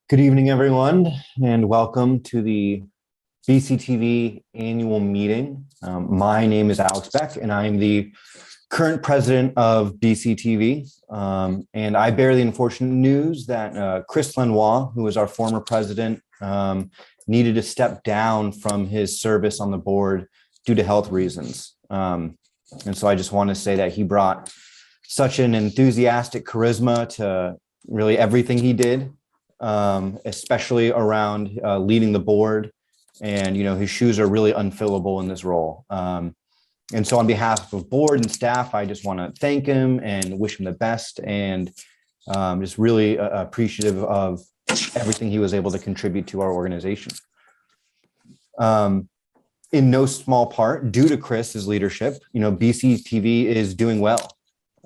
Good evening, everyone, and welcome to the BCTV annual meeting. My name is Alex Beck, and I am the current president of BCTV. And I bear the unfortunate news that Chris Lenoir, who was our former president, needed to step down from his service on the board due to health reasons. And so I just want to say that he brought such an enthusiastic charisma to really everything he did. Especially around leading the board, and his shoes are really unfillable in this role. And so on behalf of board and staff, I just want to thank him and wish him the best, and just really appreciative of everything he was able to contribute to our organization. In no small part, due to Chris's leadership, BCTV is doing well.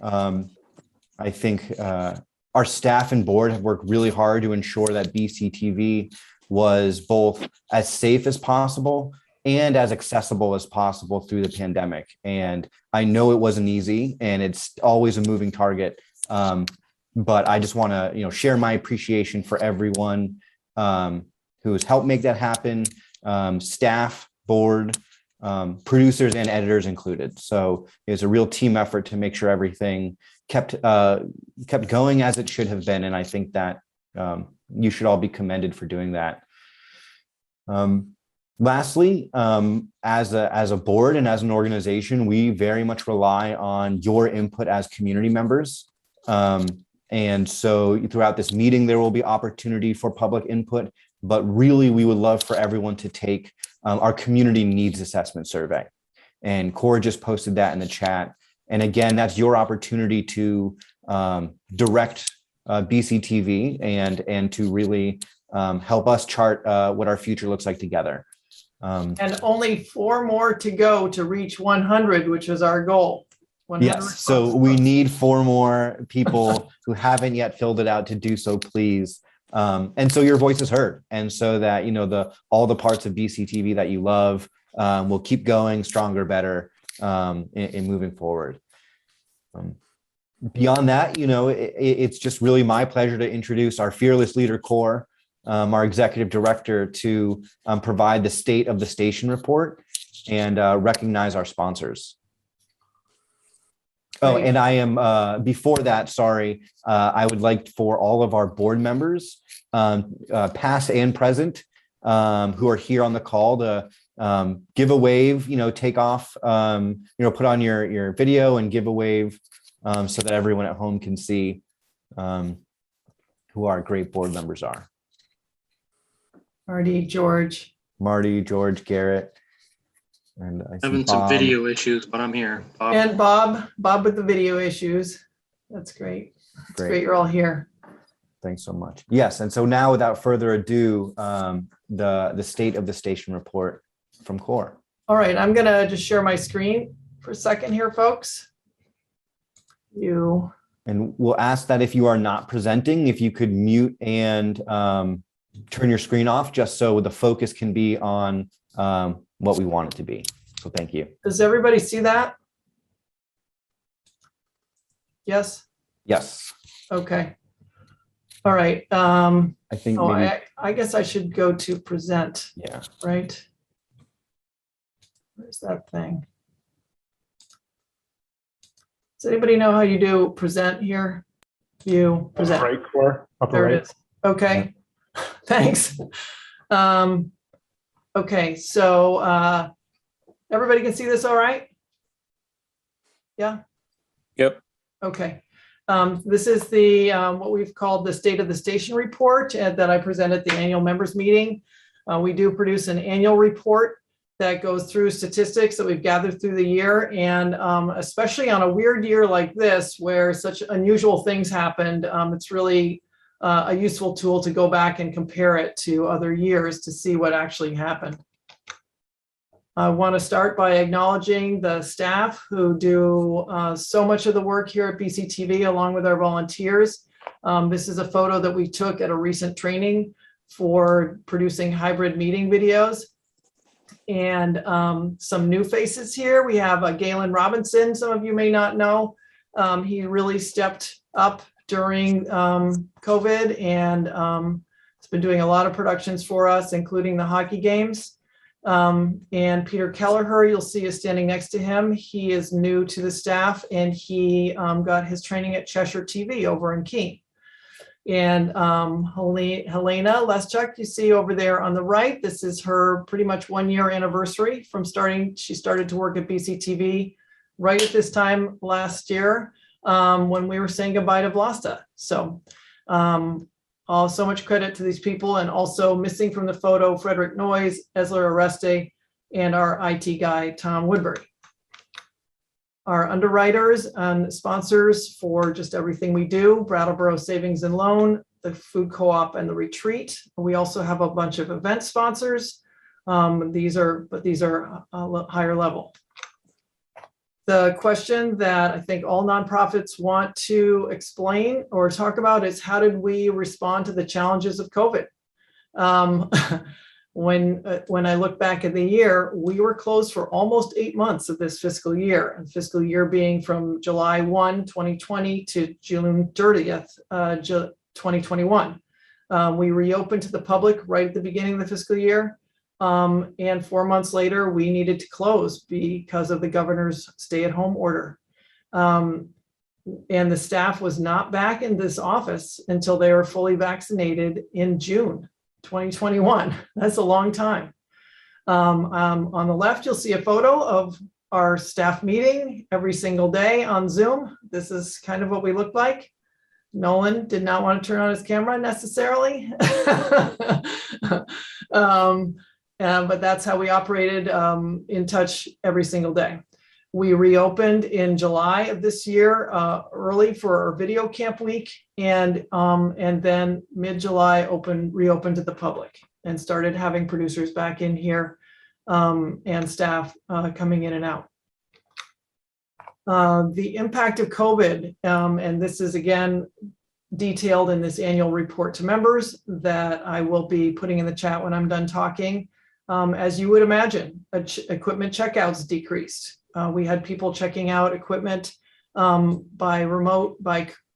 I think our staff and board have worked really hard to ensure that BCTV was both as safe as possible and as accessible as possible through the pandemic. And I know it wasn't easy, and it's always a moving target. But I just want to, share my appreciation for everyone who has helped make that happen, staff, board, producers, and editors included. So it's a real team effort to make sure everything kept going as it should have been, and I think that you should all be commended for doing that. Lastly, as a board and as an organization, we very much rely on your input as community members. And so throughout this meeting, there will be opportunity for public input, but really we would love for everyone to take our community needs assessment survey. And Cora just posted that in the chat. And again, that's your opportunity to direct BCTV and to really help us chart what our future looks like together. And only 4 more to go to reach 100, which is our goal. Yes, so we need 4 more people who haven't yet filled it out to do so, please. And so your voice is heard. And so that, all the parts of BCTV that you love will keep going stronger, better in moving forward. Beyond that, it's just really my pleasure to introduce our fearless leader, Core, our executive director, to provide the state of the station report and recognize our sponsors. Oh, and I am, before that, sorry, I would like for all of our board members, past and present, who are here on the call to give a wave, take off, put on your video and give a wave so that everyone at home can see who our great board members are. Marty, George, Garrett. And I see having some video issues, but I'm here. Bob. And Bob with the video issues. That's great. It's great you're all here. Thanks so much. Yes, and so now without further ado, the state of the station report from Core. All right, I'm gonna just share my screen for a second here, folks. And we'll ask that if you are not presenting, if you could mute and turn your screen off, just so the focus can be on what we want it to be. So thank you. Does everybody see that? Yes? Yes. Okay. All right. I think I guess I should go to present. Yeah. Right. Where's that thing? Does anybody know how you do present here? You present. Upper right, Core. Upper There right. it is. Okay. Thanks. Okay, so everybody can see this all right? Yeah? Yep. Okay. This is the what we've called the State of the Station report that I present at the annual members meeting. We do produce an annual report that goes through statistics that we've gathered through the year, and especially on a weird year like this where such unusual things happened, it's really a useful tool to go back and compare it to other years to see what actually happened. I want to start by acknowledging the staff who do so much of the work here at BCTV along with our volunteers. This is a photo that we took at a recent training for producing hybrid meeting videos. And some new faces here. We have Galen Robinson, some of you may not know. He really stepped up during COVID and been doing a lot of productions for us, including the hockey games. And Peter Kelleher, you'll see, is standing next to him. He is new to the staff, and he got his training at Cheshire TV over in Keene. And Helena Leschuk, you see over there on the right, this is her pretty much 1-year anniversary from starting. She started to work at BCTV right at this time last year, when we were saying goodbye to Vlasta. So so much credit to these people, and also missing from the photo, Frederick Noyes, Esler Areste, and our IT guy, Tom Woodbury. Our underwriters and sponsors for just everything we do: Brattleboro Savings and Loan, the Food Co-op, and the Retreat. We also have a bunch of event sponsors. These are a higher level. The question that I think all nonprofits want to explain or talk about is, how did we respond to the challenges of COVID? When I look back at the year, we were closed for almost 8 months of this fiscal year, and fiscal year being from July 1, 2020 to June 30th, 2021. We reopened to the public right at the beginning of the fiscal year. And 4 months later, we needed to close because of the governor's stay-at-home order. And the staff was not back in this office until they were fully vaccinated in June 2021. That's a long time. On the left, you'll see a photo of our staff meeting every single day on Zoom. This is kind of what we look like. Nolan did not want to turn on his camera necessarily. But that's how we operated, in touch every single day. We reopened in July of this year, early for our video camp week, and then mid-July reopened to the public and started having producers back in here, and staff coming in and out. The impact of COVID, and this is again detailed in this annual report to members that I will be putting in the chat when I'm done talking. As you would imagine, equipment checkouts decreased. We had people checking out equipment by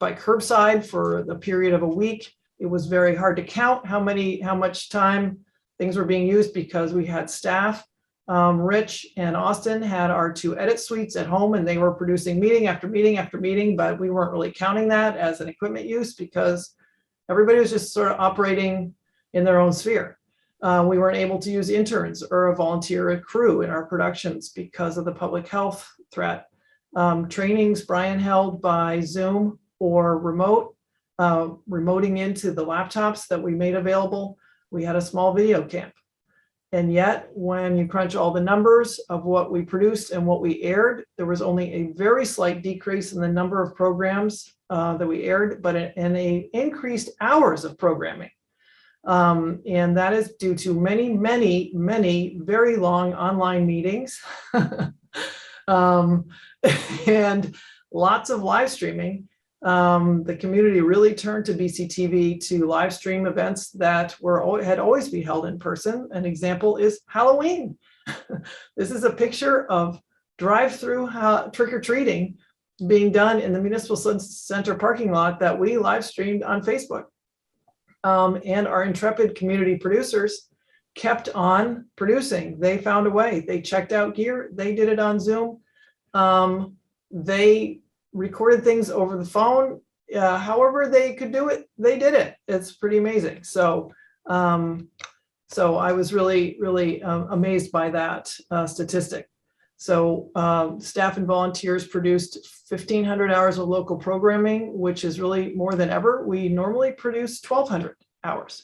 curbside for the period of a week. It was very hard to count how much time things were being used because we had staff. Rich and Austin had our 2 edit suites at home, and they were producing meeting after meeting after meeting, but we weren't really counting that as an equipment use because everybody was just sort of operating in their own sphere. We weren't able to use interns or a volunteer crew in our productions because of the public health threat. Trainings Brian held by Zoom or remoting into the laptops that we made available. We had a small video camp. And yet, when you crunch all the numbers of what we produced and what we aired, there was only a very slight decrease in the number of programs that we aired, but an increased hours of programming. And that is due to many very long online meetings and lots of live streaming. The community really turned to BCTV to live stream events that had always been held in person. An example is Halloween. This is a picture of drive-through trick-or-treating being done in the Municipal Center parking lot that we live streamed on Facebook. And our intrepid community producers kept on producing. They found a way. They checked out gear. They did it on Zoom. They recorded things over the phone. However they could do it, they did it. It's pretty amazing. So I was really amazed by that statistic. So staff and volunteers produced 1,500 hours of local programming, which is really more than ever. We normally produce 1,200 hours.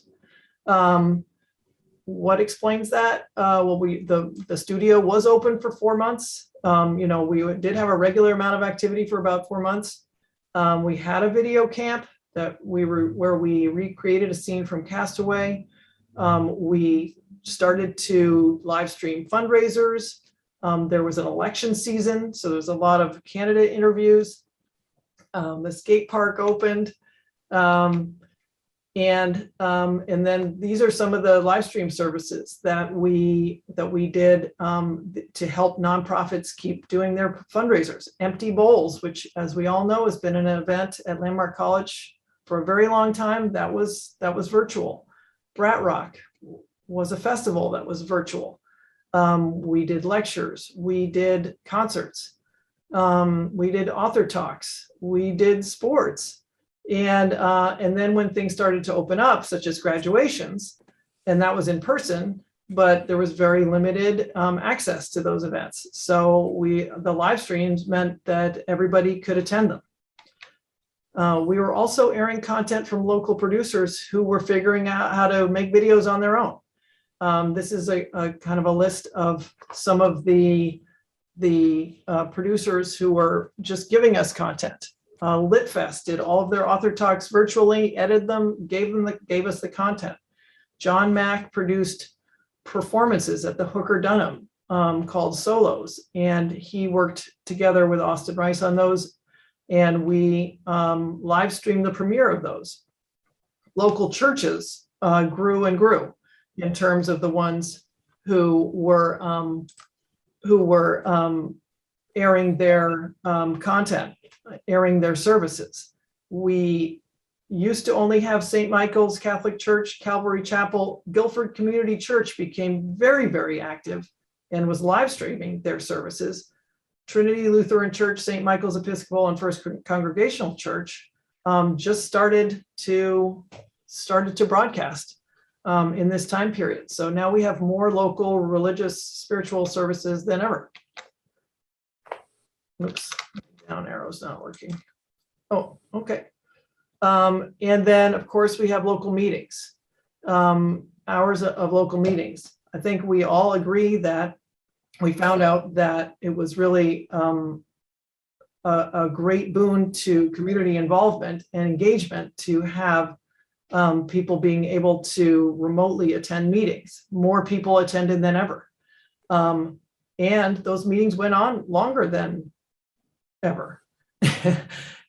What explains that? Well, the studio was open for 4 months. We did have a regular amount of activity for about 4 months. We had a video camp where we recreated a scene from Castaway. We started to live stream fundraisers. There was an election season, so there's a lot of candidate interviews. The skate park opened. And then these are some of the live stream services that we did to help nonprofits keep doing their fundraisers. Empty Bowls, which, as we all know, has been an event at Landmark College for a very long time. That was virtual. Brat Rock was a festival that was virtual. We did lectures, we did concerts, we did author talks, we did sports. And then when things started to open up, such as graduations, and that was in person, but there was very limited access to those events. So the live streams meant that everybody could attend them. We were also airing content from local producers who were figuring out how to make videos on their own. This is a kind of a list of some of the producers who were just giving us content. LitFest did all of their author talks virtually, edited them, gave us the content. John Mack produced performances at the Hooker Dunham called Solos, and he worked together with Austin Rice on those, and we live streamed the premiere of those. Local churches grew and grew in terms of the ones who were airing their content, airing their services. We used to only have St. Michael's Catholic Church, Calvary Chapel. Guilford Community Church became very, very active and was live streaming their services. Trinity Lutheran Church, St. Michael's Episcopal, and First Congregational Church just started to broadcast in this time period. So now we have more local religious spiritual services than ever. Oops, down arrow's not working. Oh, okay. And then, of course, we have local meetings, hours of local meetings. I think we all agree that we found out that it was really a great boon to community involvement and engagement to have people being able to remotely attend meetings. More people attended than ever. And those meetings went on longer than ever.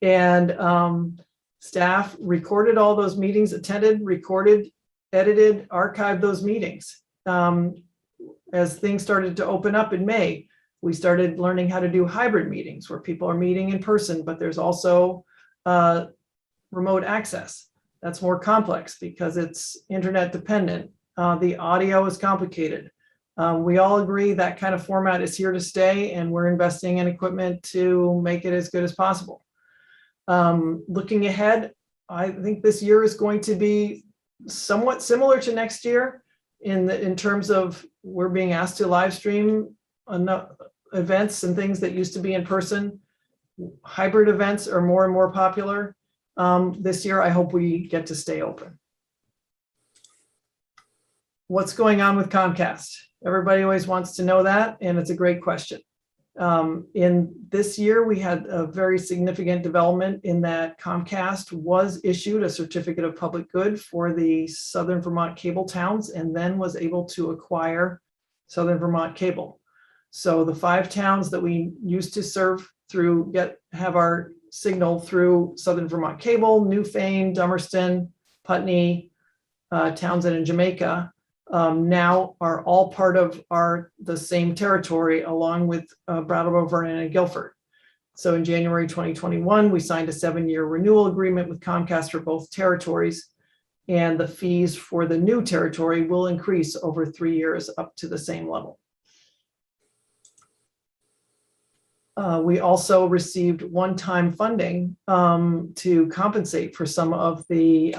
And staff recorded all those meetings, attended, recorded, edited, archived those meetings. As things started to open up in May, we started learning how to do hybrid meetings where people are meeting in person, but there's also remote access. That's more complex because it's internet dependent. The audio is complicated. We all agree that kind of format is here to stay, and we're investing in equipment to make it as good as possible. Looking ahead, I think this year is going to be somewhat similar to next year in terms of we're being asked to live stream events and things that used to be in person. Hybrid events are more and more popular. This year, I hope we get to stay open. What's going on with Comcast? Everybody always wants to know that, and it's a great question. In this year, we had a very significant development in that Comcast was issued a certificate of public good for the Southern Vermont cable towns, and then was able to acquire Southern Vermont Cable. So the 5 towns that we used to serve through, have our signal through Southern Vermont Cable, Newfane, Dummerston, Putney, Townsend, and Jamaica, now are all part of the same territory, along with Brattleboro, Vernon, and Guilford. So in January 2021, we signed a 7-year renewal agreement with Comcast for both territories, and the fees for the new territory will increase over 3 years up to the same level. We also received one-time funding to compensate for some of the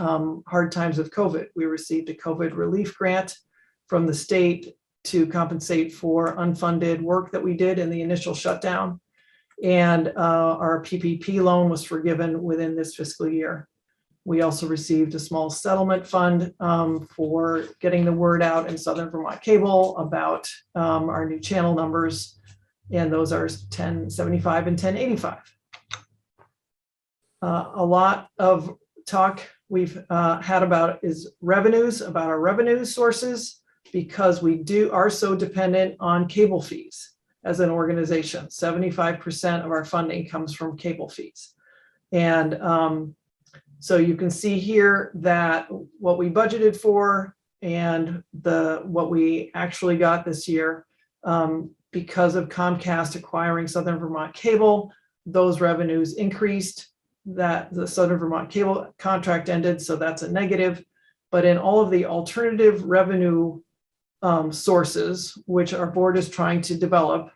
hard times of COVID. We received a COVID relief grant from the state to compensate for unfunded work that we did in the initial shutdown. And our PPP loan was forgiven within this fiscal year. We also received a small settlement fund for getting the word out in Southern Vermont Cable about our new channel numbers. And those are 1075 and 1085. A lot of talk we've had about is revenues, about our revenue sources, because we are so dependent on cable fees as an organization. 75% of our funding comes from cable fees. And so you can see here that what we budgeted for and what we actually got this year, because of Comcast acquiring Southern Vermont Cable, those revenues increased. That the Southern Vermont Cable contract ended, so that's a negative. But in all of the alternative revenue sources, which our board is trying to develop,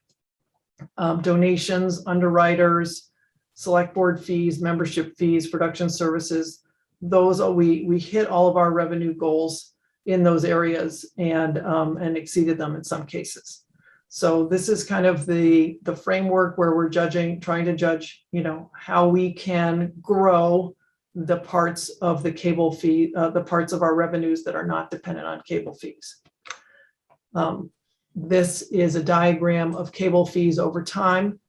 donations, underwriters, select board fees, membership fees, production services, those are, we hit all of our revenue goals in those areas and exceeded them in some cases. So this is kind of the framework where we're trying to judge, how we can grow the parts of the cable fee, the parts of our revenues that are not dependent on cable fees. This is a diagram of cable fees over time.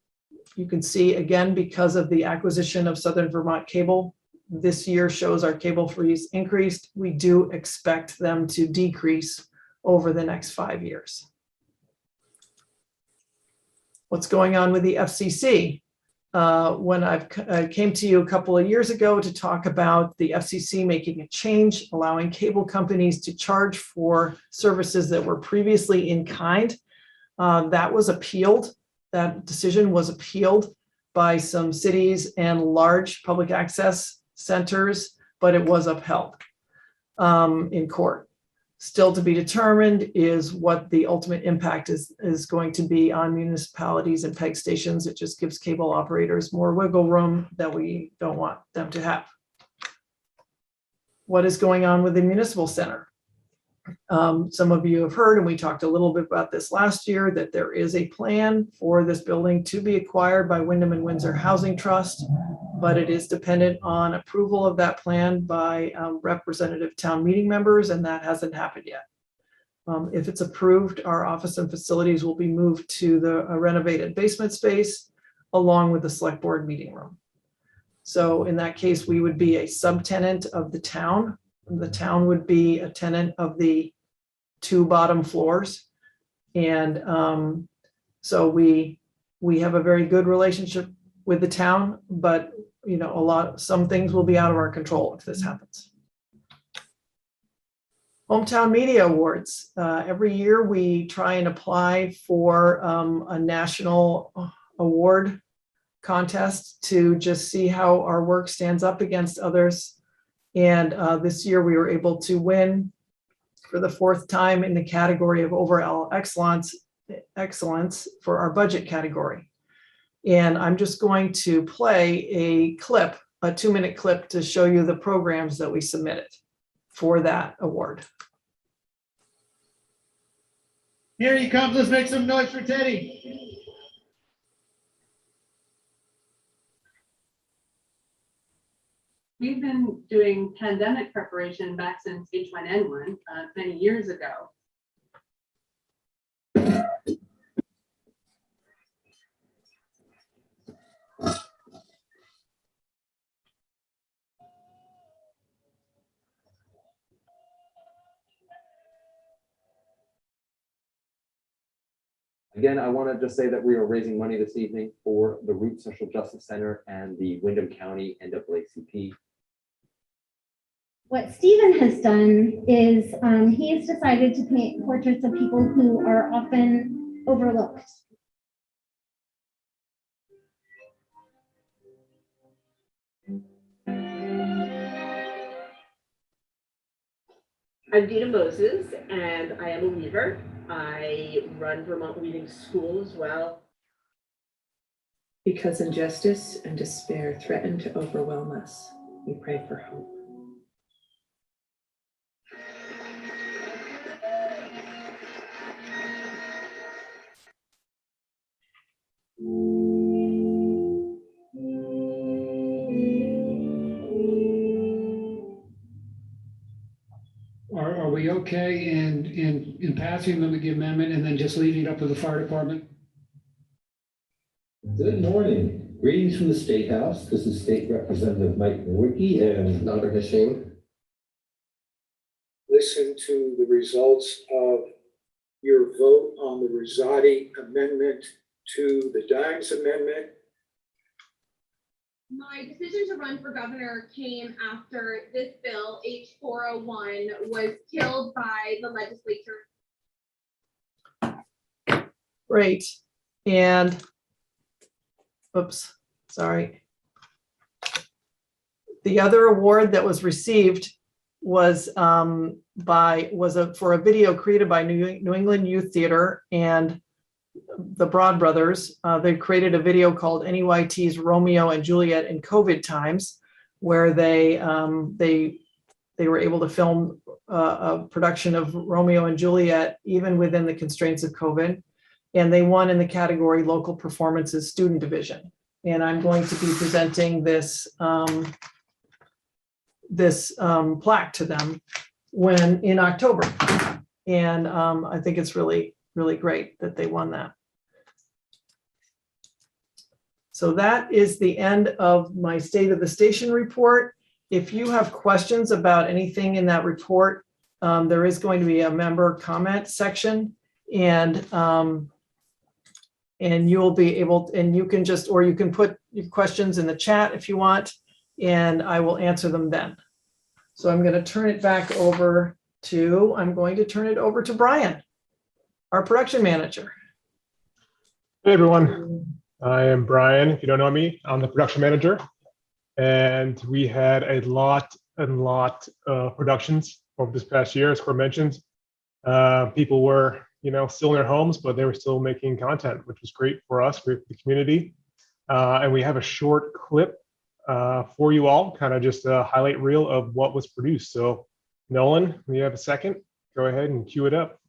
You can see, again, because of the acquisition of Southern Vermont Cable, this year shows our cable fees increased. We do expect them to decrease over the next 5 years. What's going on with the FCC? When I came to you a couple of years ago to talk about the FCC making a change, allowing cable companies to charge for services that were previously in kind, that was appealed. That decision was appealed by some cities and large public access centers, but it was upheld in court. Still to be determined is what the ultimate impact is going to be on municipalities and PEG stations. It just gives cable operators more wiggle room that we don't want them to have. What is going on with the Municipal Center? Some of you have heard, and we talked a little bit about this last year, that there is a plan for this building to be acquired by Wyndham and Windsor Housing Trust, but it is dependent on approval of that plan by representative town meeting members, and that hasn't happened yet. If it's approved, our office and facilities will be moved to the renovated basement space along with the select board meeting room. So in that case, we would be a subtenant of the town. The town would be a tenant of the 2 bottom floors. And so we have a very good relationship with the town, but some things will be out of our control if this happens. Hometown Media Awards. Every year we try and apply for a national award contest to just see how our work stands up against others. And this year we were able to win for the 4th time in the category of overall excellence for our budget category. And I'm just going to play a 2-minute clip to show you the programs that we submitted for that award. Here he comes. Let's make some noise for Teddy. We've been doing pandemic preparation back since H1N1 many years ago. Again, I want to just say that we are raising money this evening for the Root Social Justice Center and the Wyndham County NAACP. What Stephen has done is he has decided to paint portraits of people who are often overlooked. I'm Dina Moses, and I am a weaver. I run Vermont Weaving School as well. Because injustice and despair threaten to overwhelm us, we pray for hope. Are we okay in passing them the amendment and then just leaving it up to the fire department? Good morning. Greetings from the State House. This is State Representative Mike Wicki and Nader Hashim. Listen to the results of your vote on the Rosati amendment to the Dimes amendment. My decision to run for governor came after this bill, H401, was killed by the legislature. Great. And, oops, sorry. The other award that was received was for a video created by New England Youth Theater and the Broad Brothers. They created a video called NEYT's Romeo and Juliet in COVID Times, where they were able to film a production of Romeo and Juliet even within the constraints of COVID. And they won in the category Local Performances Student Division. And I'm going to be presenting this plaque to them in October. And I think it's really, really great that they won that. So that is the end of my State of the Station report. If you have questions about anything in that report, there is going to be a member comment section, and you'll be able, and you can put your questions in the chat if you want, and I will answer them then. So I'm going to turn it over to Brian, our production manager. Hey everyone, I am Brian. If you don't know me, I'm the production manager, and we had a lot of productions over this past year, as Cor mentioned. People were, still in their homes, but they were still making content, which was great for us, for the community. And we have a short clip for you all, kind of just a highlight reel of what was produced. So Nolan, when you have a second, go ahead and cue it up.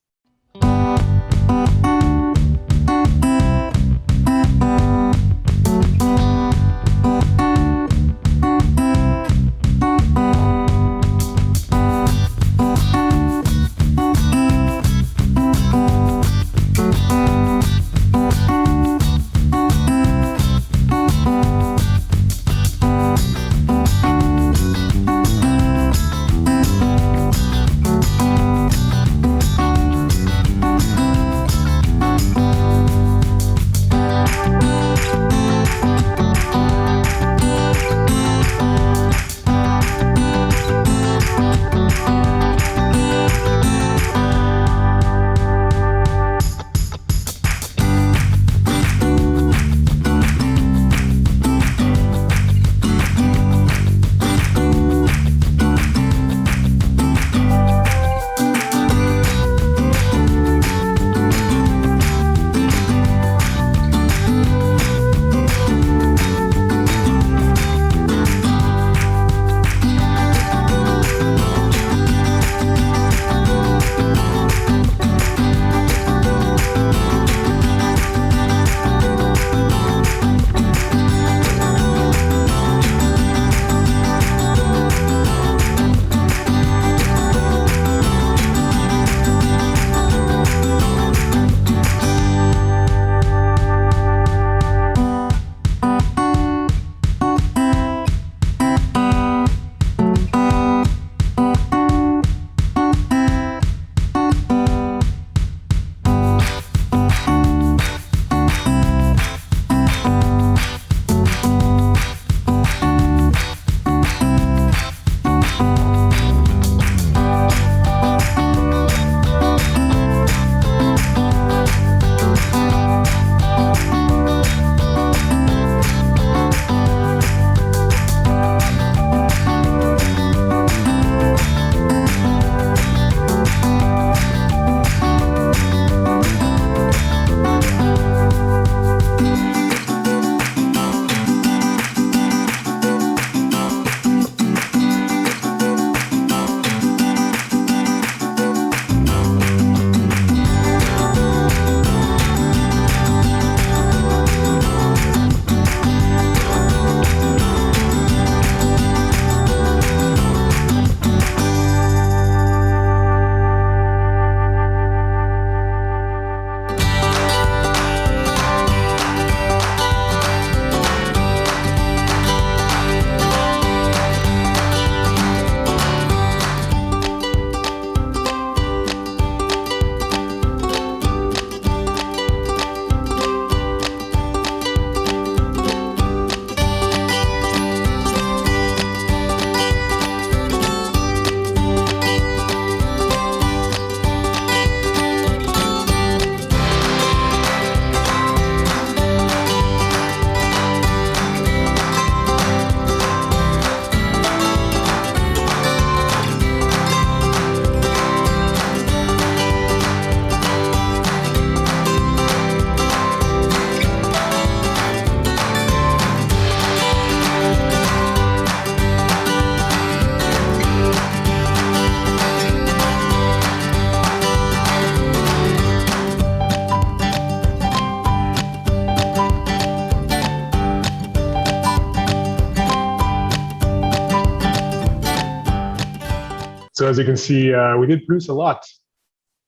So as you can see, we did produce a lot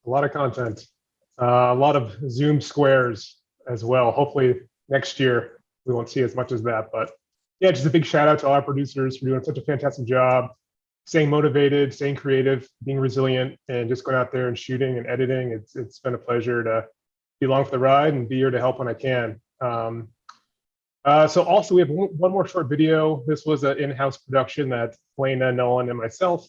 of content, a lot of Zoom squares as well. Hopefully next year we won't see as much as that, but yeah, just a big shout out to all our producers for doing such a fantastic job, staying motivated, staying creative, being resilient, and just going out there and shooting and editing. It's been a pleasure to be along for the ride and be here to help when I can. So also we have one more short video. This was an in-house production that Elena, Nolan, and myself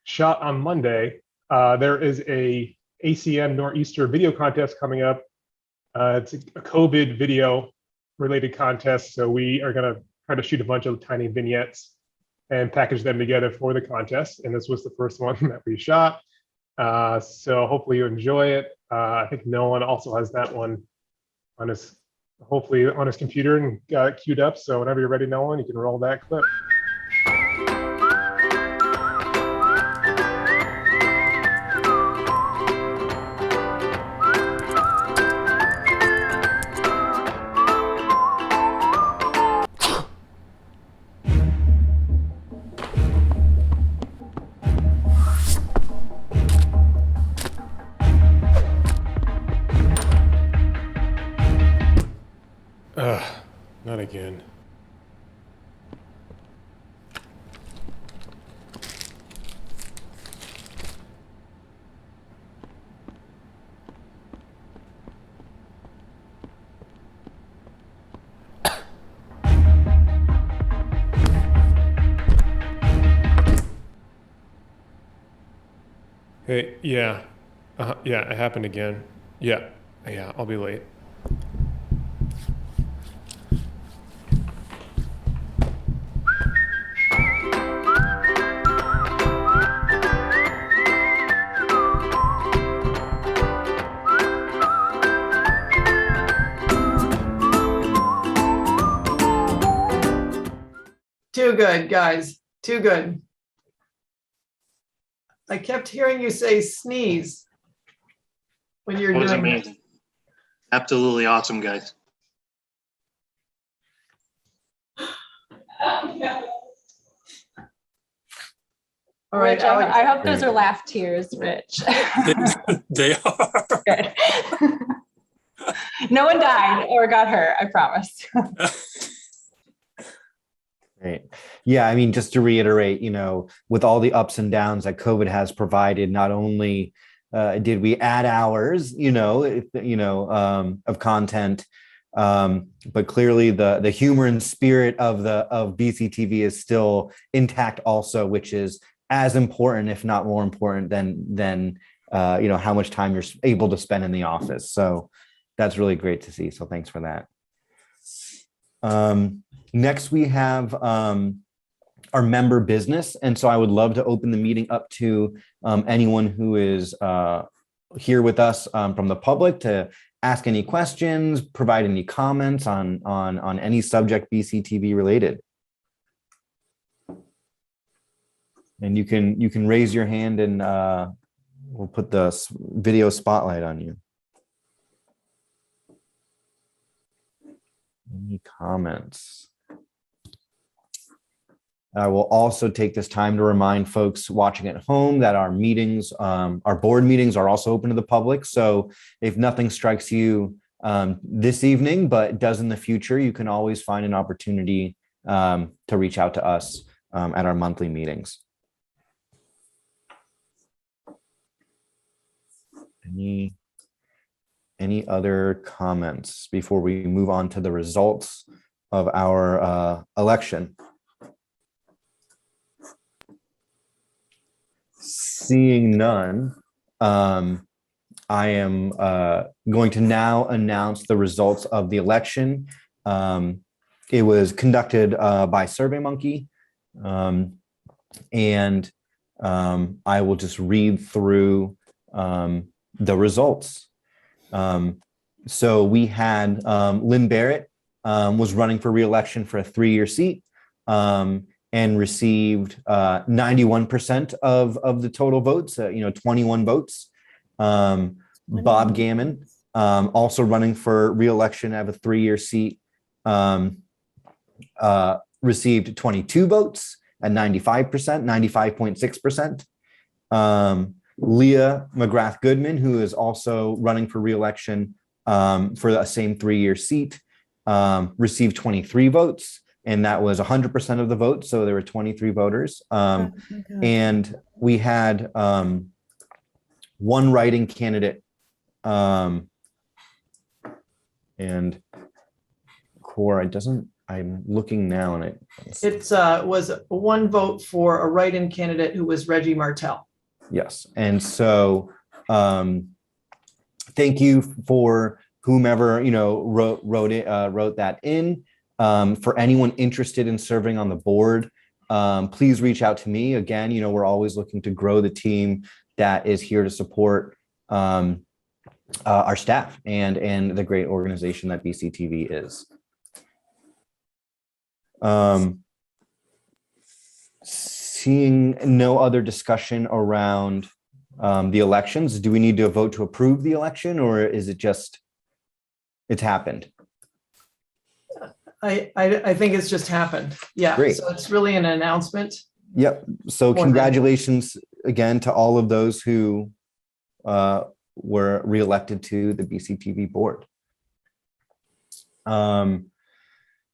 shot on Monday. There is a ACM Nor'easter video contest coming up. It's a COVID video related contest. So we are gonna try to shoot a bunch of tiny vignettes and package them together for the contest. And this was the first one that we shot. So hopefully you enjoy it. I think Nolan also has that one on his, hopefully on his computer and got it queued up. So whenever you're ready, Nolan, you can roll that clip. Not again. Hey, yeah. Yeah, it happened again. Yeah, I'll be late. Too good, guys. Too good. I kept hearing you say sneeze when you're That was doing it. amazing. Absolutely awesome, guys. All right, Rich, Alex. I hope those are laugh tears, Rich. They are. Good. No one died or got hurt, I promise. Great. Yeah, I mean, just to reiterate, with all the ups and downs that COVID has provided, not only did we add hours, of content, but clearly the humor and spirit of BCTV is still intact also, which is as important, if not more important than how much time you're able to spend in the office. So that's really great to see. So thanks for that. Next, we have our member business. And so I would love to open the meeting up to anyone who is here with us from the public to ask any questions, provide any comments on any subject BCTV related. And you can raise your hand and we'll put the video spotlight on you. Any comments? I will also take this time to remind folks watching at home that our meetings, our board meetings are also open to the public. So if nothing strikes you this evening, but does in the future, you can always find an opportunity to reach out to us at our monthly meetings. Any other comments before we move on to the results of our election? Seeing none, I am going to now announce the results of the election. It was conducted by SurveyMonkey, and I will just read through the results. So we had Lynn Barrett was running for re-election for a 3-year seat and received 91% of the total votes, 21 votes. Bob Gammon, also running for re-election of a 3-year seat, received 22 votes at 95%, 95.6%. Leah McGrath Goodman, who is also running for reelection for the same 3-year seat, received 23 votes, and that was 100% of the votes. So there were 23 voters. And we had one writing candidate, and Core, I'm looking now, and It was one vote for a write-in candidate who was Reggie Martell. yes. And so thank you for whomever, wrote that in. For anyone interested in serving on the board, please reach out to me. Again, we're always looking to grow the team that is here to support our staff and the great organization that BCTV is. Seeing no other discussion around the elections, do we need to vote to approve the election, or is it just it's happened? I think it's just happened. Yeah. Great. So it's really an announcement. Yep. So congratulations again to all of those who were reelected to the BCTV board.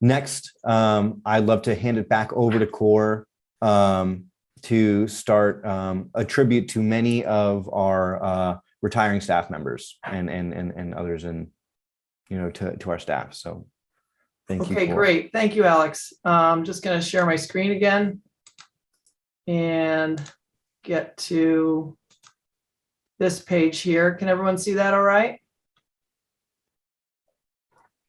Next, I'd love to hand it back over to Core to start a tribute to many of our retiring staff members and others, and to our staff. So thank you. Okay, great. Thank you, Alex. I'm just going to share my screen again and get to this page here. Can everyone see that all right?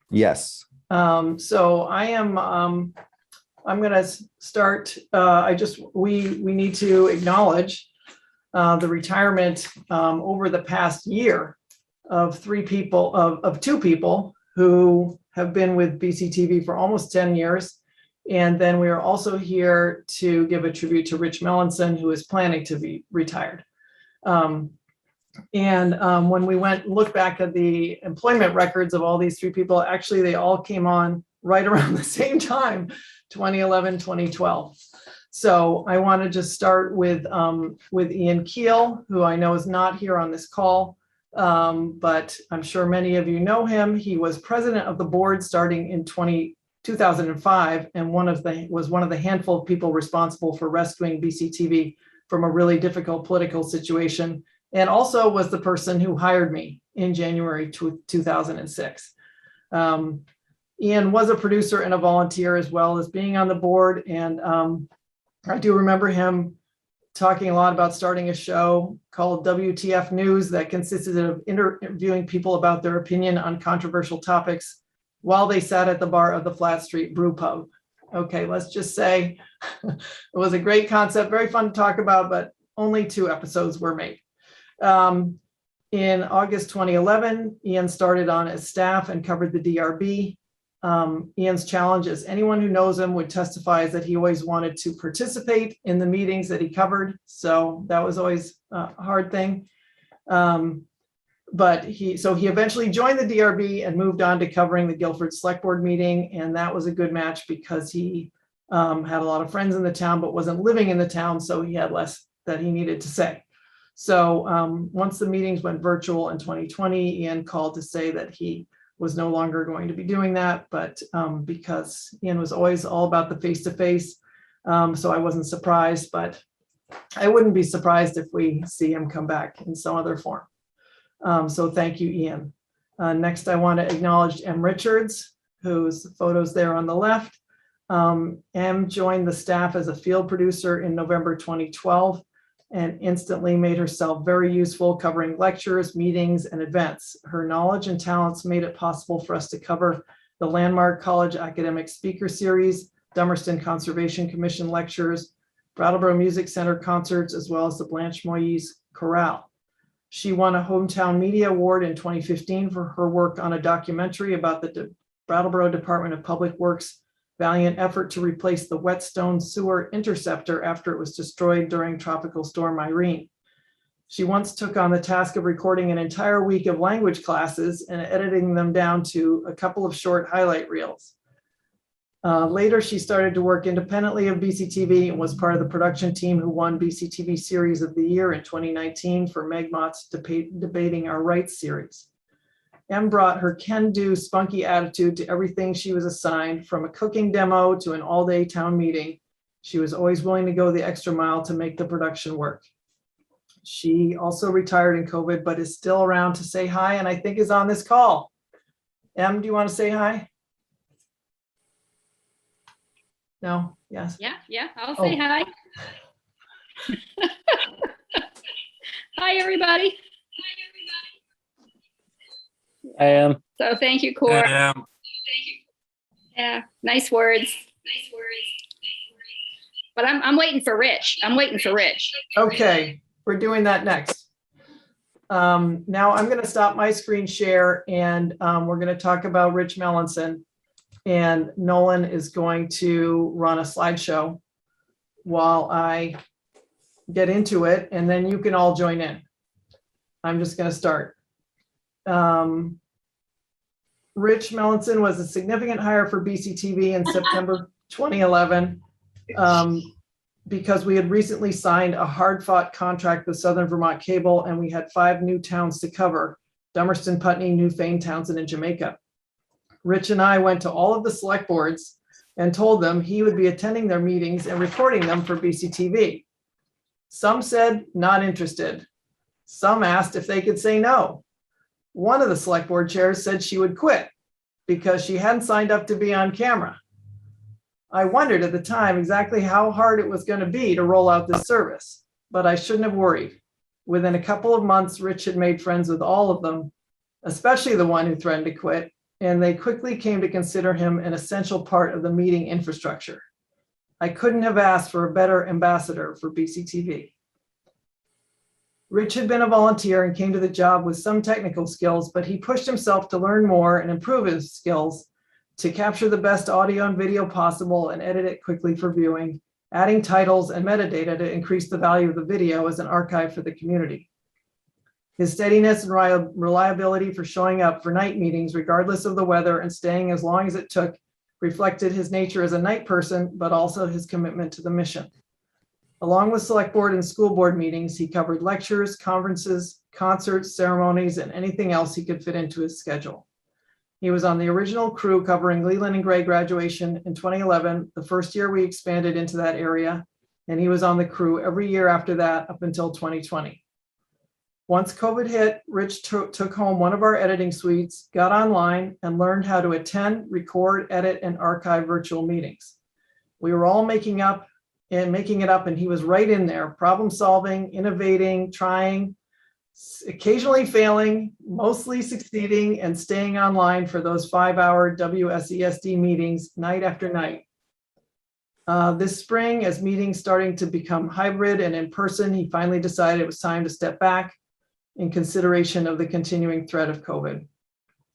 Yes. So I am, I'm going to start, we need to acknowledge the retirement over the past year of two people who have been with BCTV for almost 10 years. And then we are also here to give a tribute to Rich Melonson, who is planning to be retired. When we look back at the employment records of all these three people, actually, they all came on right around the same time, 2011, 2012. So I want to just start with Ian Keel, who I know is not here on this call, but I'm sure many of you know him. He was president of the board starting in 2005, and was one of the handful of people responsible for rescuing BCTV from a really difficult political situation, and also was the person who hired me in January 2006. Ian was a producer and a volunteer, as well as being on the board. And I do remember him talking a lot about starting a show called WTF News that consisted of interviewing people about their opinion on controversial topics while they sat at the bar of the Flat Street Brew Pub. Okay, let's just say it was a great concept, very fun to talk about, but only 2 episodes were made. In August 2011, Ian started on as staff and covered the DRB. Ian's challenge, as anyone who knows him would testify, is that he always wanted to participate in the meetings that he covered. So that was always a hard thing. But he eventually joined the DRB and moved on to covering the Guilford Select Board meeting. And that was a good match because he had a lot of friends in the town, but wasn't living in the town. So he had less that he needed to say. So once the meetings went virtual in 2020, Ian called to say that he was no longer going to be doing that, but because Ian was always all about the face-to-face, so I wasn't surprised, but I wouldn't be surprised if we see him come back in some other form. So thank you, Ian. Next, I want to acknowledge M. Richards, whose photo's there on the left. M joined the staff as a field producer in November 2012 and instantly made herself very useful covering lectures, meetings, and events. Her knowledge and talents made it possible for us to cover the landmark College Academic Speaker Series, Dummerston Conservation Commission lectures, Brattleboro Music Center concerts, as well as the Blanche Moyes Chorale. She won a Hometown Media Award in 2015 for her work on a documentary about the Brattleboro Department of Public Works' valiant effort to replace the Whetstone Sewer Interceptor after it was destroyed during Tropical Storm Irene. She once took on the task of recording an entire week of language classes and editing them down to a couple of short highlight reels. Later, she started to work independently of BCTV and was part of the production team who won BCTV Series of the Year in 2019 for Megmott's Debating Our Rights series. Em brought her can-do, spunky attitude to everything she was assigned, from a cooking demo to an all-day town meeting. She was always willing to go the extra mile to make the production work. She also retired in COVID, but is still around to say hi, and I think is on this call. Em, do you want to say hi? No? Yes? Yeah, I'll say hi. Hi, everybody. I am. So thank you, Cora. Yeah, nice words. But I'm waiting for Rich. Okay, we're doing that next. Now I'm going to stop my screen share, and we're going to talk about Rich Melonson. And Nolan is going to run a slideshow while I get into it, and then you can all join in. I'm just going to start. Rich Melonson was a significant hire for BCTV in September 2011 because we had recently signed a hard-fought contract with Southern Vermont Cable, and we had 5 new towns to cover: Dummerston, Putney, Newfane, Townsend, and Jamaica. Rich and I went to all of the select boards and told them he would be attending their meetings and recording them for BCTV. Some said not interested. Some asked if they could say no. One of the select board chairs said she would quit because she hadn't signed up to be on camera. I wondered at the time exactly how hard it was going to be to roll out this service, but I shouldn't have worried. Within a couple of months, Rich had made friends with all of them, especially the one who threatened to quit, and they quickly came to consider him an essential part of the meeting infrastructure. I couldn't have asked for a better ambassador for BCTV. Rich had been a volunteer and came to the job with some technical skills, but he pushed himself to learn more and improve his skills to capture the best audio and video possible and edit it quickly for viewing, adding titles and metadata to increase the value of the video as an archive for the community. His steadiness and reliability for showing up for night meetings, regardless of the weather, and staying as long as it took, reflected his nature as a night person, but also his commitment to the mission. Along with select board and school board meetings, he covered lectures, conferences, concerts, ceremonies, and anything else he could fit into his schedule. He was on the original crew covering Leland and Gray graduation in 2011, the first year we expanded into that area, and he was on the crew every year after that up until 2020. Once COVID hit, Rich took home one of our editing suites, got online, and learned how to attend, record, edit, and archive virtual meetings. We were all making it up, and he was right in there, problem solving, innovating, trying, occasionally failing, mostly succeeding, and staying online for those 5-hour WSESD meetings night after night. This spring, as meetings starting to become hybrid and in person, he finally decided it was time to step back in consideration of the continuing threat of COVID.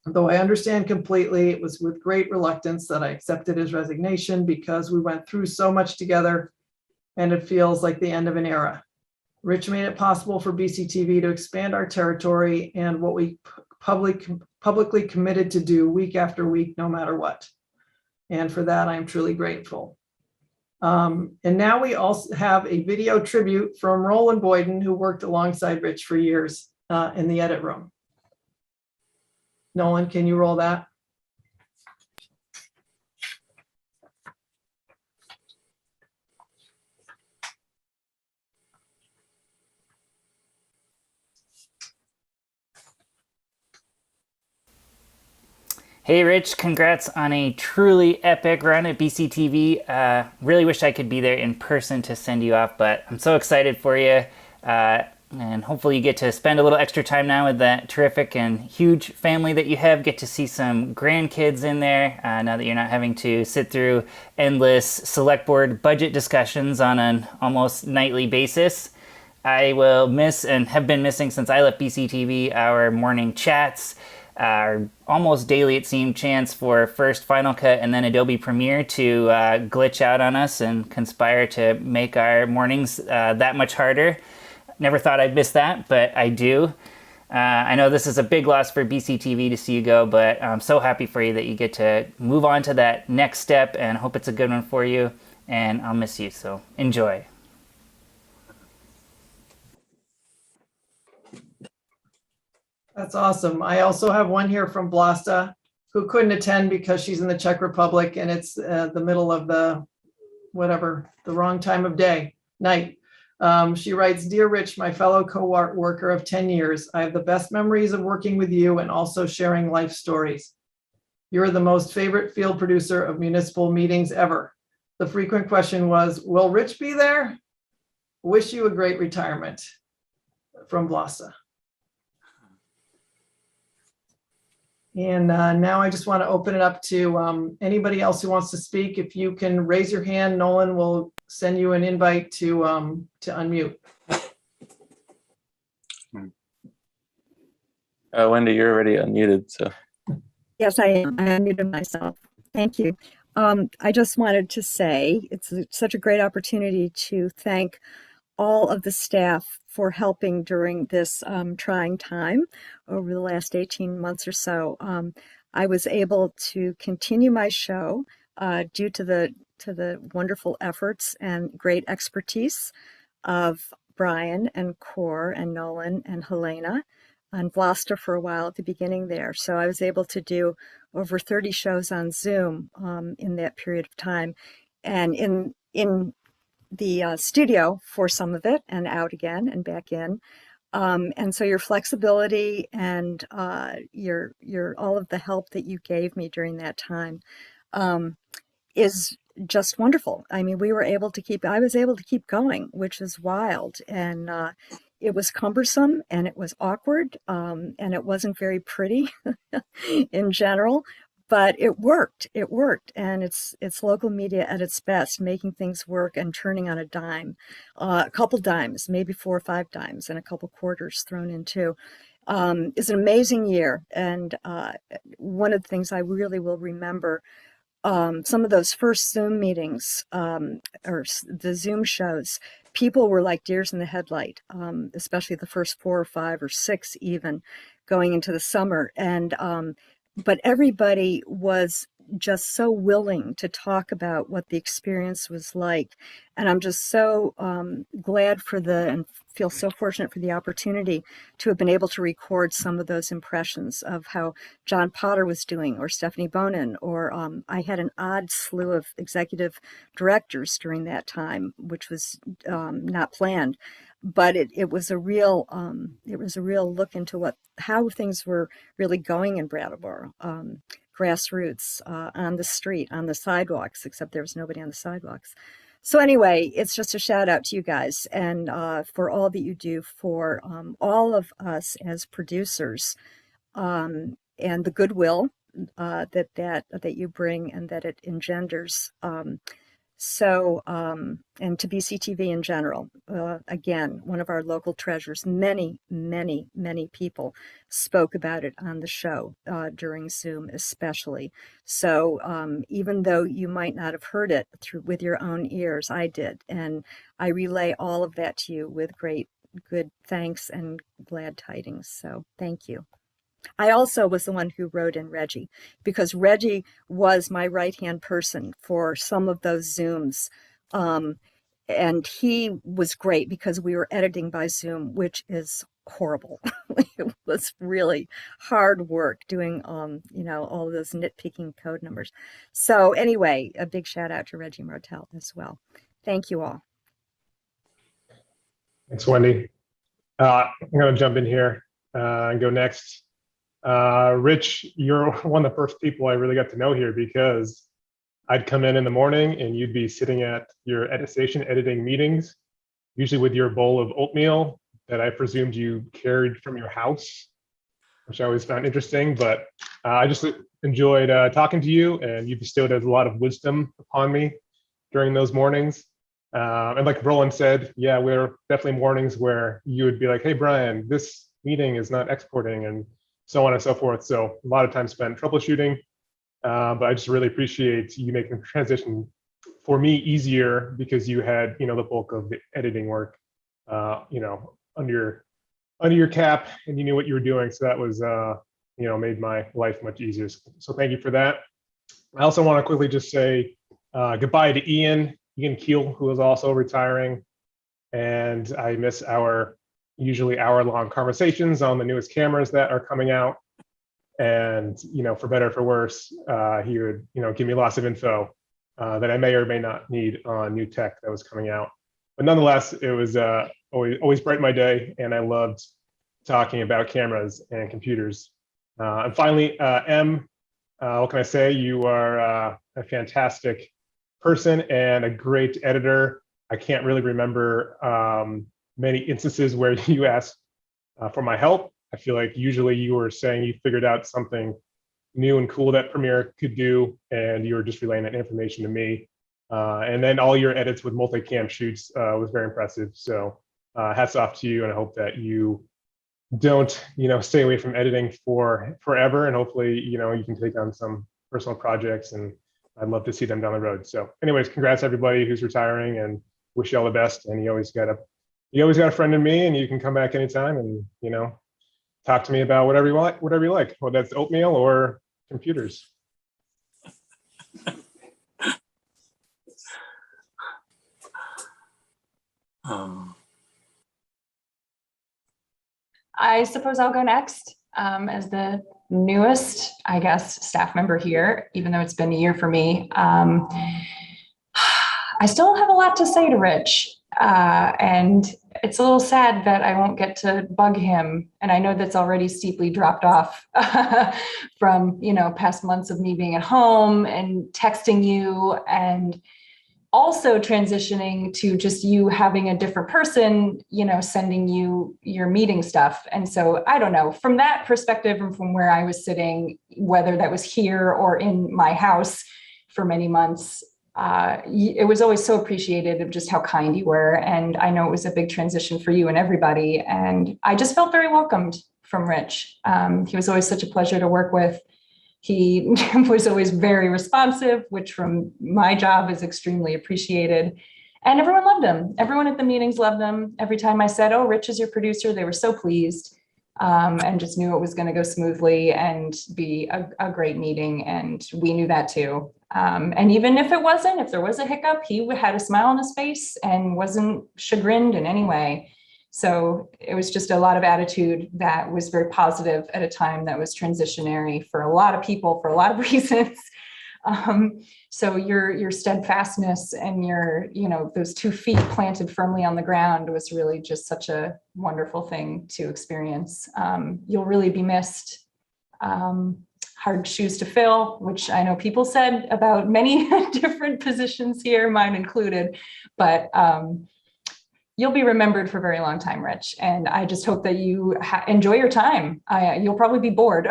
Though I understand completely, it was with great reluctance that I accepted his resignation because we went through so much together and it feels like the end of an era. Rich made it possible for BCTV to expand our territory and what we publicly committed to do week after week, no matter what. And for that, I am truly grateful. And now we also have a video tribute from Roland Boyden, who worked alongside Rich for years in the edit room. Nolan, can you roll that? Hey Rich, congrats on a truly epic run at BCTV. Really wish I could be there in person to send you off, but I'm so excited for you. And hopefully you get to spend a little extra time now with that terrific and huge family that you have. Get to see some grandkids in there now that you're not having to sit through endless select board budget discussions on an almost nightly basis. I will miss and have been missing since I left BCTV our morning chats, our almost daily, it seemed, chance for first Final Cut and then Adobe Premiere to glitch out on us and conspire to make our mornings that much harder. Never thought I'd miss that, but I do. I know this is a big loss for BCTV to see you go, but I'm so happy for you that you get to move on to that next step, and hope it's a good one for you. And I'll miss you, so enjoy. That's awesome. I also have one here from Vlasta who couldn't attend because she's in the Czech Republic and it's the middle of the wrong time of night. She writes, "Dear Rich, my fellow co-worker of 10 years, I have the best memories of working with you and also sharing life stories. You're the most favorite field producer of municipal meetings ever. The frequent question was, will Rich be there? Wish you a great retirement." From Vlasta. And now I just want to open it up to anybody else who wants to speak. If you can raise your hand, Nolan will send you an invite to unmute. Wendy, you're already unmuted, so. Yes, I am. I unmuted myself. Thank you. I just wanted to say it's such a great opportunity to thank all of the staff for helping during this trying time over the last 18 months or so. I was able to continue my show due to the wonderful efforts and great expertise of Brian and Cor and Nolan and Helena and Vlasta for a while at the beginning there. So I was able to do over 30 shows on Zoom in that period of time, and in the studio for some of it, and out again and back in. And so your flexibility and your all of the help that you gave me during that time is just wonderful. I mean, I was able to keep going, which is wild. And it was cumbersome and it was awkward and it wasn't very pretty in general. But it worked. It worked, and it's local media at its best, making things work and turning on a dime, a couple dimes, maybe 4 or 5 dimes, and a couple quarters thrown in too. It's an amazing year, and one of the things I really will remember, some of those first Zoom meetings or the Zoom shows, people were like deers in the headlight, especially the first 4 or 5 or 6 even, going into the summer, and but everybody was just so willing to talk about what the experience was like. And I'm just so glad and feel so fortunate for the opportunity to have been able to record some of those impressions of how John Potter was doing, or Stephanie Bonin, or I had an odd slew of executive directors during that time, which was not planned. But it was a real look into how things were really going in Brattleboro, grassroots, on the street, on the sidewalks, except there was nobody on the sidewalks. So anyway, it's just a shout out to you guys and for all that you do for all of us as producers, and the goodwill that you bring and that it engenders. And to BCTV in general, again, one of our local treasures, many people spoke about it on the show during Zoom especially. So even though you might not have heard it with your own ears, I did. And I relay all of that to you with good thanks and glad tidings. So thank you. I also was the one who wrote in Reggie, because Reggie was my right-hand person for some of those Zooms. And he was great because we were editing by Zoom, which is horrible. It was really hard work doing, all of those nitpicking code numbers. So anyway, a big shout out to Reggie Martel as well. Thank you all. Thanks, Wendy. I'm going to jump in here and go next. Rich, you're one of the first people I really got to know here, because I'd come in the morning and you'd be sitting at your edit station editing meetings, usually with your bowl of oatmeal that I presumed you carried from your house, which I always found interesting. But I just enjoyed talking to you, and you bestowed a lot of wisdom upon me during those mornings. And like Roland said, yeah, we're definitely mornings where you would be like, hey, Brian, this meeting is not exporting, and so on and so forth. So a lot of time spent troubleshooting, but I just really appreciate you making the transition for me easier, because you had, the bulk of the editing work, under under your cap and you knew what you were doing. So that was, made my life much easier. So thank you for that. I also want to quickly just say goodbye to Ian Keel, who is also retiring. And I miss our usually hour-long conversations on the newest cameras that are coming out. And, for better or for worse, he would, give me lots of info that I may or may not need on new tech that was coming out. But nonetheless, it was always brightened my day, and I loved talking about cameras and computers. And finally, Em, what can I say? You are a fantastic person and a great editor. I can't really remember many instances where you asked for my help. I feel like usually you were saying you figured out something new and cool that Premiere could do, and you were just relaying that information to me. And then all your edits with multicam shoots was very impressive. So hats off to you, and I hope that you don't, stay away from editing for forever. And hopefully, you can take on some personal projects, and I'd love to see them down the road. So anyways, congrats everybody who's retiring, and wish you all the best. And you always got a friend in me, and you can come back anytime and, talk to me about whatever you like, whether that's oatmeal or computers. I suppose I'll go next as the newest, I guess, staff member here, even though it's been a year for me. I still have a lot to say to Rich, and it's a little sad that I won't get to bug him. And I know that's already steeply dropped off from, past months of me being at home and texting you, and also transitioning to just you having a different person, sending you your meeting stuff. And so I don't know, from that perspective and from where I was sitting, whether that was here or in my house for many months, it was always so appreciated of just how kind you were. And I know it was a big transition for you and everybody. And I just felt very welcomed from Rich. He was always such a pleasure to work with. He was always very responsive, which from my job is extremely appreciated. And everyone loved him. Everyone at the meetings loved him. Every time I said, "Oh, Rich is your producer," they were so pleased, and just knew it was going to go smoothly and be a great meeting. And we knew that too. And even if there was a hiccup, he had a smile on his face and wasn't chagrined in any way. So it was just a lot of attitude that was very positive at a time that was transitionary for a lot of people for a lot of reasons. So your steadfastness and your, those 2 feet planted firmly on the ground was really just such a wonderful thing to experience. You'll really be missed. Hard shoes to fill, which I know people said about many different positions here, mine included, but you'll be remembered for a very long time, Rich. And I just hope that you enjoy your time. You'll probably be bored.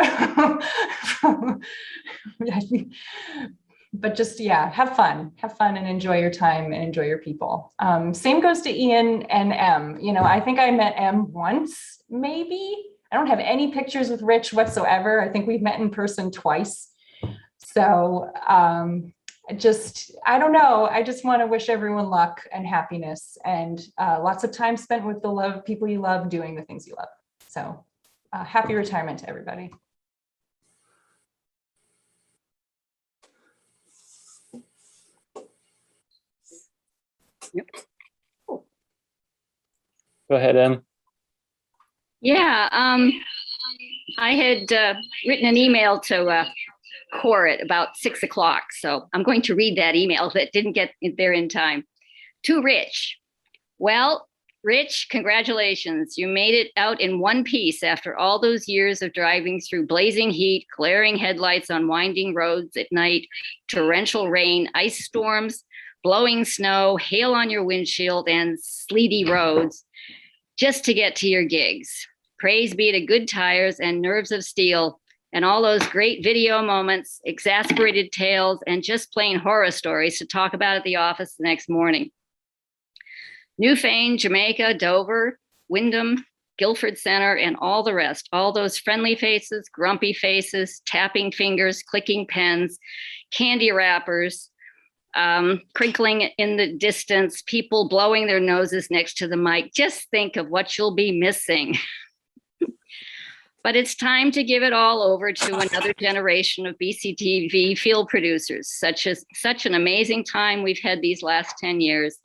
But just, have fun and enjoy your time and enjoy your people. Same goes to Ian and Em. I think I met Em once, maybe. I don't have any pictures with Rich whatsoever. I think we've met in person twice. So I don't know. I just want to wish everyone luck and happiness and lots of time spent with the people you love, doing the things you love. So happy retirement to everybody. Yep. Go ahead, Em. Yeah, I had written an email to Core at about 6 o'clock. So I'm going to read that email that didn't get there in time. To Rich. Well, Rich, congratulations. You made it out in one piece after all those years of driving through blazing heat, glaring headlights on winding roads at night, torrential rain, ice storms, blowing snow, hail on your windshield, and sleety roads just to get to your gigs. Praise be to good tires and nerves of steel and all those great video moments, exasperated tales, and just plain horror stories to talk about at the office the next morning. Newfane, Jamaica, Dover, Wyndham, Guilford Center, and all the rest, all those friendly faces, grumpy faces, tapping fingers, clicking pens, candy wrappers, crinkling in the distance, people blowing their noses next to the mic. Just think of what you'll be missing. But it's time to give it all over to another generation of BCTV field producers. Such an amazing time we've had these last 10 years.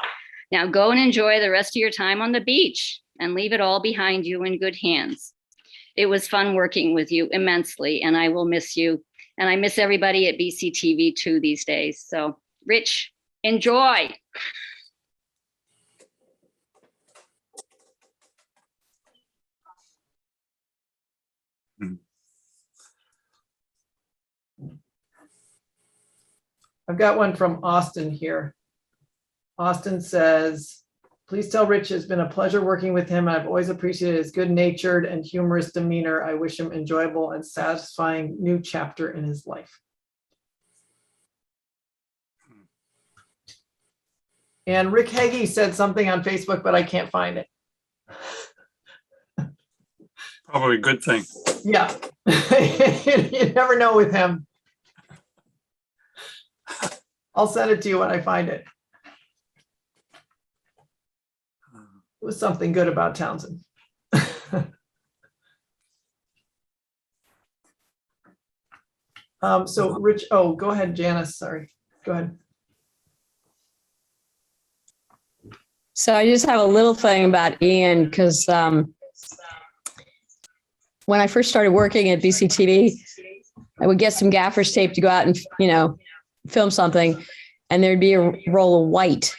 Now go and enjoy the rest of your time on the beach and leave it all behind you in good hands. It was fun working with you immensely, and I will miss you. And I miss everybody at BCTV too these days. So Rich, enjoy. I've got one from Austin here. Austin says, please tell Rich it's been a pleasure working with him. I've always appreciated his good-natured and humorous demeanor. I wish him enjoyable and satisfying new chapter in his life. And Rick Hagee said something on Facebook, but I can't find it. Probably a good thing. Yeah, you never know with him. I'll send it to you when I find it. It was something good about Townsend. So Rich, oh, go ahead, Janice, sorry, go ahead. So I just have a little thing about Ian, because when I first started working at BCTV, I would get some gaffer's tape to go out and, film something, and there'd be a roll of white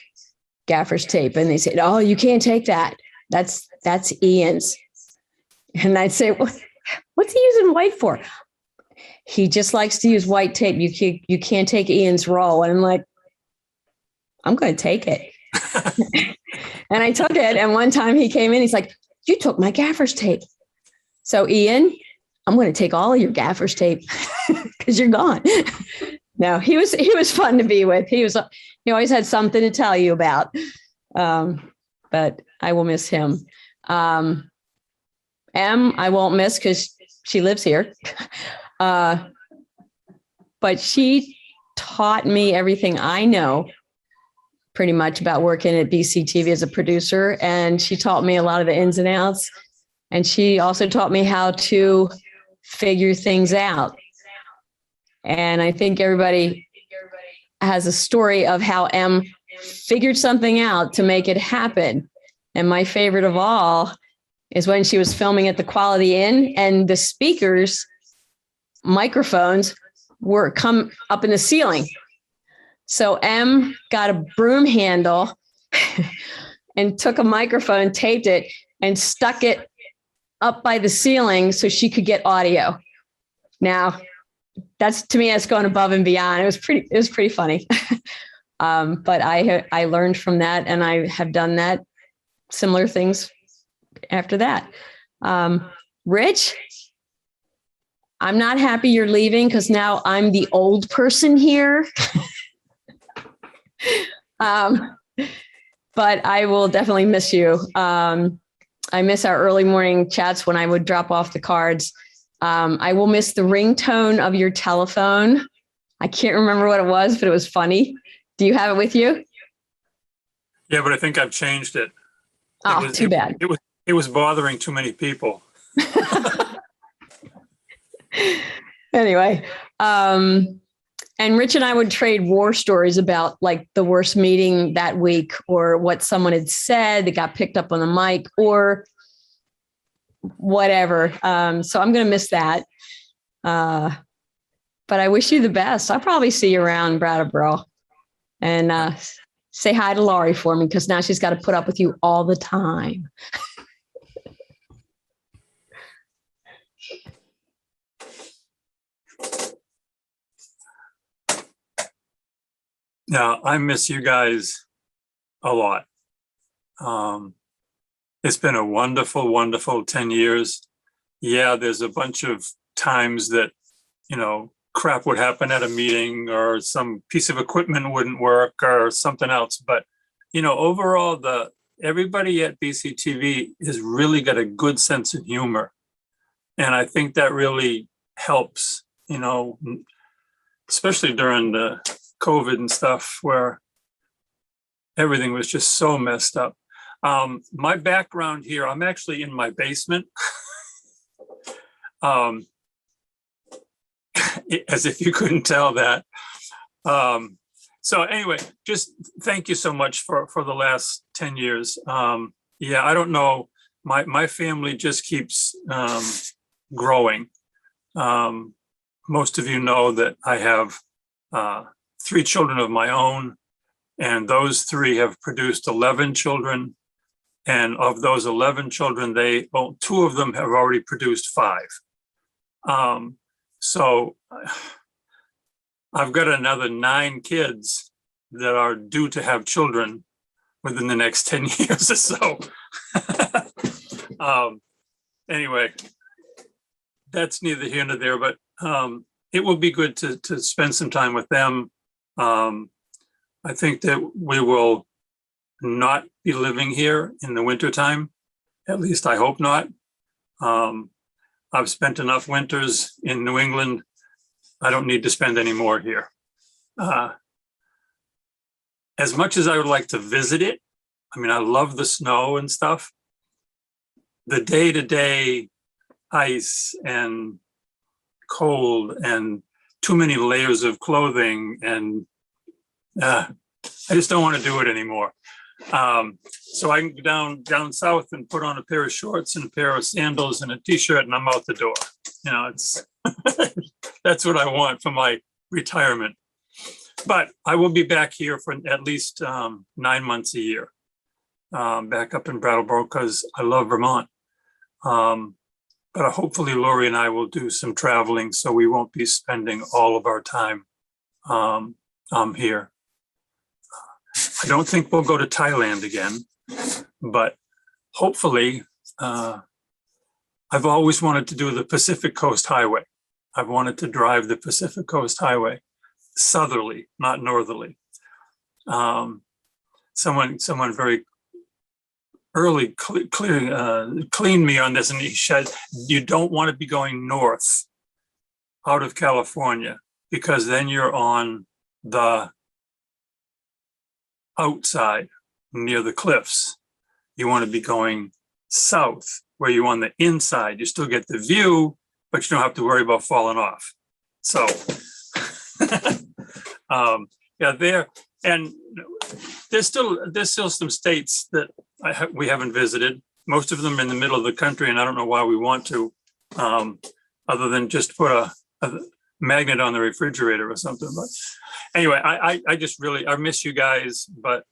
gaffer's tape, and they said, "Oh, you can't take that. That's Ian's." And I'd say, "What's he using white for?" "He just likes to use white tape. You can't take Ian's roll." And I'm like, "I'm going to take it." And I took it. And one time he came in, he's like, "You took my gaffer's tape. So Ian, I'm going to take all of your gaffer's tape because you're gone." No, he was fun to be with. He always had something to tell you about. But I will miss him. Em, I won't miss because she lives here. But she taught me everything I know pretty much about working at BCTV as a producer. And she taught me a lot of the ins and outs. And she also taught me how to figure things out. And I think everybody has a story of how Em figured something out to make it happen. And my favorite of all is when she was filming at the Quality Inn and the speakers, microphones were come up in the ceiling. So Em got a broom handle and took a microphone, taped it, and stuck it up by the ceiling so she could get audio. Now, to me, that's going above and beyond. It was pretty funny. But I learned from that, and I have done that, similar things after that. Rich, I'm not happy you're leaving because now I'm the old person here. But I will definitely miss you. I miss our early morning chats when I would drop off the cards. I will miss the ringtone of your telephone. I can't remember what it was, but it was funny. Do you have it with you? Yeah, but I think I've changed it. Oh, too bad. It was bothering too many people. Anyway, and Rich and I would trade war stories about like the worst meeting that week, or what someone had said that got picked up on the mic, or whatever. So I'm going to miss that. But I wish you the best. I'll probably see you around Brattleboro, and say hi to Laurie for me, because now she's got to put up with you all the time. Now, I miss you guys a lot. It's been a wonderful, wonderful 10 years. Yeah, there's a bunch of times that, crap would happen at a meeting, or some piece of equipment wouldn't work, or something else. But, overall, everybody at BCTV has really got a good sense of humor. And I think that really helps, especially during the COVID and stuff, where everything was just so messed up. My background here, I'm actually in my basement. As if you couldn't tell that. So anyway, just thank you so much for the last 10 years. Yeah, I don't know. My family just keeps growing. Most of you know that I have 3 children of my own, and those 3 have produced 11 children. And of those 11 children, 2 of them have already produced 5. So I've got another 9 kids that are due to have children within the next 10 years or so. Anyway, that's neither here nor there, but it will be good to spend some time with them. I think that we will not be living here in the wintertime. At least I hope not. I've spent enough winters in New England. I don't need to spend any more here. As much as I would like to visit it, I mean, I love the snow and stuff. The day-to-day ice and cold and too many layers of clothing, and I just don't want to do it anymore. So I can go down south and put on a pair of shorts and a pair of sandals and a t-shirt, and I'm out the door. You know, it's that's what I want for my retirement. But I will be back here for at least 9 months a year, back up in Brattleboro, because I love Vermont. But hopefully Lori and I will do some traveling, so we won't be spending all of our time here. I don't think we'll go to Thailand again, but hopefully, I've always wanted to do the Pacific Coast Highway. I've wanted to drive the Pacific Coast Highway, southerly, not northerly. Someone very early cleaned me on this, and he said, you don't want to be going north out of California, because then you're on the outside near the cliffs. You want to be going south, where you're on the inside. You still get the view, but you don't have to worry about falling off. So yeah, there, and there's still some states that we haven't visited. Most of them are in the middle of the country, and I don't know why we want to, other than just put a magnet on the refrigerator or something. But anyway, I just really, I miss you guys, but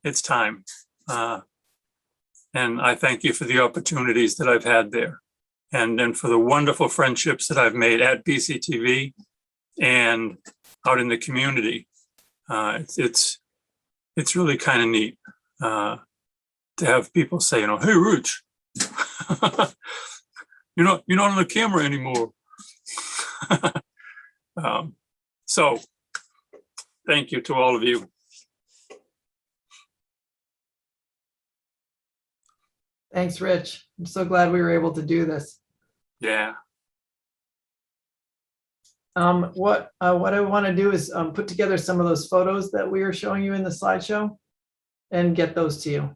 it's time. And I thank you for the opportunities that I've had there, and then for the wonderful friendships that I've made at BCTV and out in the community. It's really kind of neat to have people say, you know, hey, Rich, you're not on the camera anymore. So thank you to all of you. Thanks, Rich. I'm so glad we were able to do this. Yeah. What I want to do is put together some of those photos that we are showing you in the slideshow and get those to you.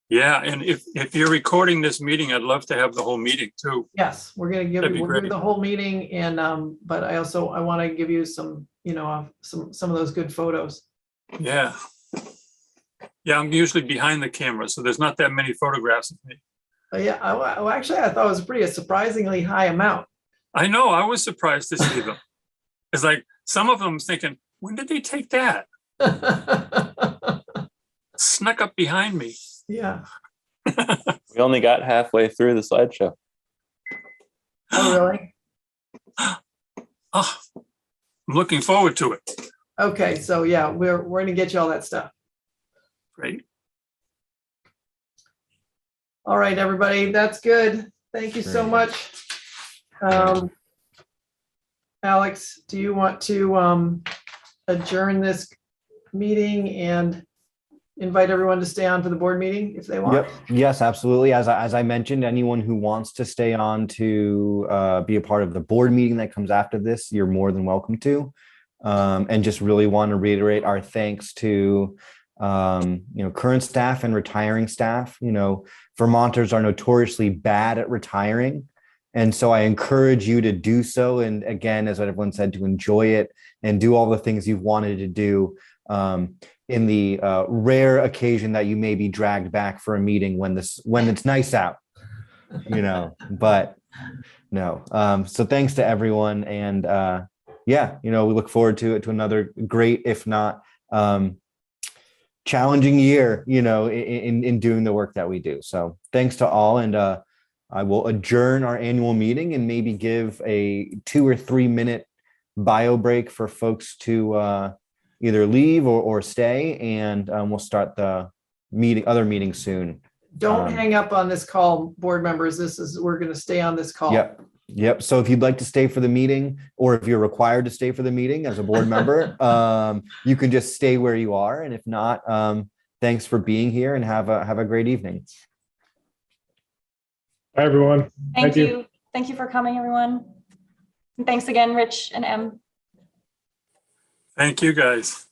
Yeah, and if you're recording this meeting, I'd love to have the whole meeting too. Yes, we're going to give you the whole meeting, and but I want to give you some, you know, some of those good photos. Yeah. Yeah, I'm usually behind the camera, so there's not that many photographs of me. Yeah, actually, I thought it was a surprisingly high amount. I know, I was surprised to see them. It's like some of them I'm thinking, when did they take that? Snuck up behind me. Yeah. We only got halfway through the slideshow. Oh, really? Oh, I'm looking forward to it. Okay, so yeah, we're going to get you all that stuff. Great. All right, everybody, that's good. Thank you so much. Alex, do you want to adjourn this meeting and invite everyone to stay on for the board meeting if they want? Yep. Yes, absolutely. As I mentioned, anyone who wants to stay on to be a part of the board meeting that comes after this, you're more than welcome to. And just really want to reiterate our thanks to current staff and retiring staff. Vermonters are notoriously bad at retiring. And so I encourage you to do so. And again, as everyone said, to enjoy it and do all the things you've wanted to do in the rare occasion that you may be dragged back for a meeting when it's nice out, but no. So thanks to everyone. And we look forward to another great, if not challenging year, in doing the work that we do. So thanks to all. And I will adjourn our annual meeting and maybe give a 2 or 3 minute bio break for folks to either leave or stay. And we'll start the other meeting soon. Don't hang up on this call, board members. We're going to stay on this call. Yep. So if you'd like to stay for the meeting, or if you're required to stay for the meeting as a board member, you can just stay where you are. And if not, thanks for being here and have a great evening. Bye, everyone. Thank you. Thank you for coming, everyone. And thanks again, Rich and Em. Thank you, guys.